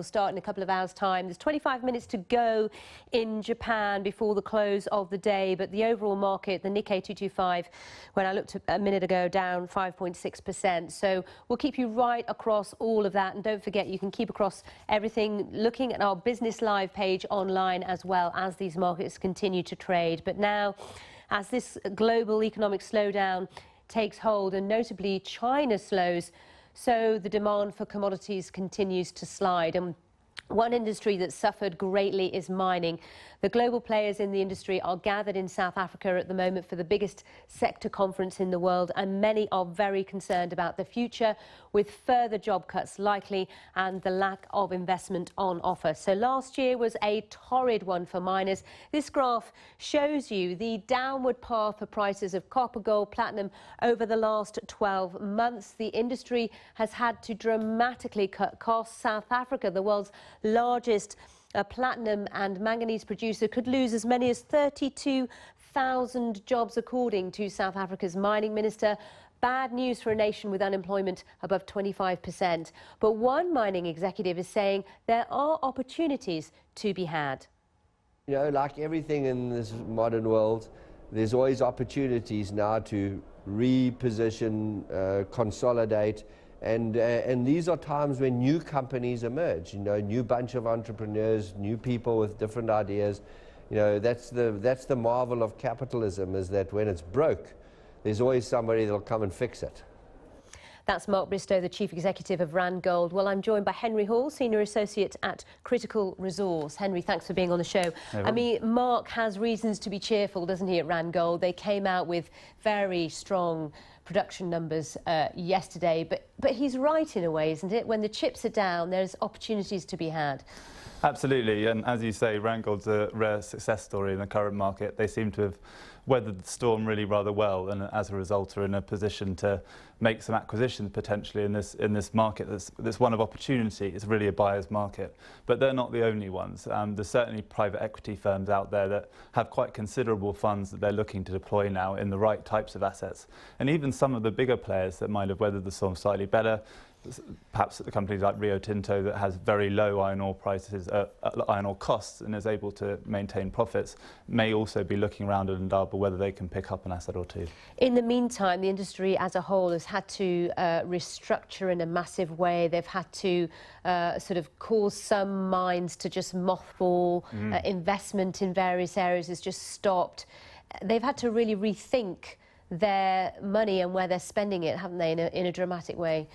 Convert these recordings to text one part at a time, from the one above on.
We'll start in a couple of hours' time. There's 25 minutes to go in Japan before the close of the day, but the overall market, the Nikkei 225, when I looked a minute ago, down 5.6%. So we'll keep you right across all of that, and don't forget you can keep across everything looking at our Business Live page online as well as these markets continue to trade. But now, as this global economic slowdown takes hold, and notably China slows, so the demand for commodities continues to slide. And one industry that suffered greatly is mining. The global players in the industry are gathered in South Africa at the moment for the biggest sector conference in the world, and many are very concerned about the future, with further job cuts likely and the lack of investment on offer. So last year was a torrid one for miners. This graph shows you the downward path for prices of copper, gold, platinum over the last 12 months. The industry has had to dramatically cut costs. South Africa, the world's largest platinum and manganese producer, could lose as many as 32,000 jobs, according to South Africa's mining minister. Bad news for a nation with unemployment above 25%. But one mining executive is saying there are opportunities to be had. You know, like everything in this modern world, there's always opportunities now to reposition, consolidate. And these are times when new companies emerge, you know, new bunch of entrepreneurs, new people with different ideas. You know, that's the marvel of capitalism, is that when it's broke, there's always somebody that'll come and fix it. That's Mark Bristow, the Chief Executive of Randgold. Well, I'm joined by Henry Hall, Senior Associate at Critical Resource. Henry, thanks for being on the show. I mean, Mark has reasons to be cheerful, doesn't he, at Randgold? They came out with very strong production numbers yesterday, but he's right in a way, isn't it? When the chips are down, there's opportunities to be had. Absolutely, and as you say, Randgold's a rare success story in the current market. They seem to have weathered the storm really rather well, and as a result are in a position to make some acquisitions potentially in this market that's one of opportunity. It's really a buyer's market, but they're not the only ones. There's certainly private equity firms out there that have quite considerable funds that they're looking to deploy now in the right types of assets, and even some of the bigger players that might have weathered the storm slightly better. Perhaps the companies like Rio Tinto that has very low iron ore prices, iron ore costs, and is able to maintain profits, may also be looking around at Indaba whether they can pick up an asset or two. In the meantime, the industry as a whole has had to restructure in a massive way. They've had to sort of cause some mines to just mothball. Investment in various areas has just stopped. They've had to really rethink their money and where they're spending it, haven't they, in a dramatic way?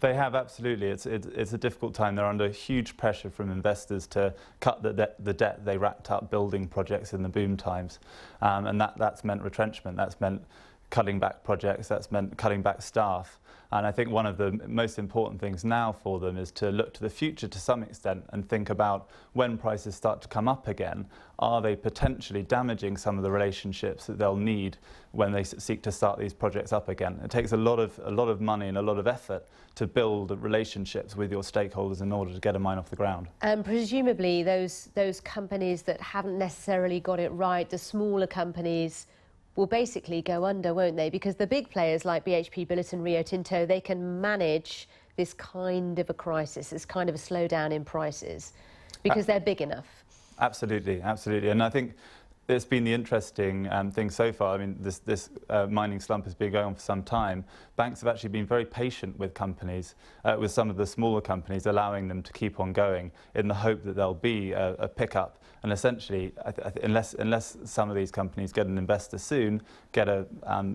They have, absolutely. It's a difficult time. They're under huge pressure from investors to cut the debt they racked up building projects in the boom times. And that's meant retrenchment. That's meant cutting back projects. That's meant cutting back staff. And I think one of the most important things now for them is to look to the future to some extent and think about when prices start to come up again, are they potentially damaging some of the relationships that they'll need when they seek to start these projects up again? It takes a lot of money and a lot of effort to build relationships with your stakeholders in order to get a mine off the ground. And presumably those companies that haven't necessarily got it right, the smaller companies, will basically go under, won't they? Because the big players like BHP, Billiton, Rio Tinto, they can manage this kind of a crisis, this kind of a slowdown in prices, because they're big enough. Absolutely, absolutely. And I think it's been the interesting thing so far. I mean, this mining slump has been going on for some time. Banks have actually been very patient with companies, with some of the smaller companies, allowing them to keep on going in the hope that there'll be a pickup. And essentially, unless some of these companies get an investor soon, get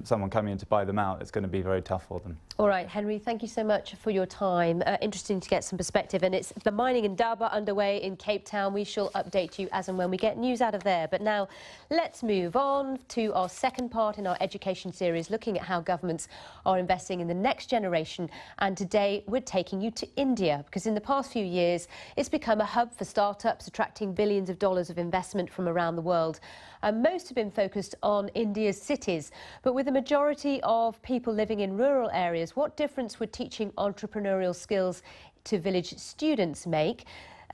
someone coming in to buy them out, it's going to be very tough for them. All right, Henry, thank you so much for your time. Interesting to get some perspective. And it's the mining Indaba underway in Cape Town. We shall update you as and when we get news out of there. But now let's move on to our second part in our education series, looking at how governments are investing in the next generation. And today we're taking you to India, because in the past few years, it's become a hub for startups, attracting billions of dollars of investment from around the world. Most have been focused on India's cities, but with the majority of people living in rural areas, what difference would teaching entrepreneurial skills to village students make?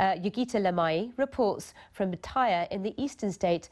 Yogita Lamai reports from Bataya in the eastern state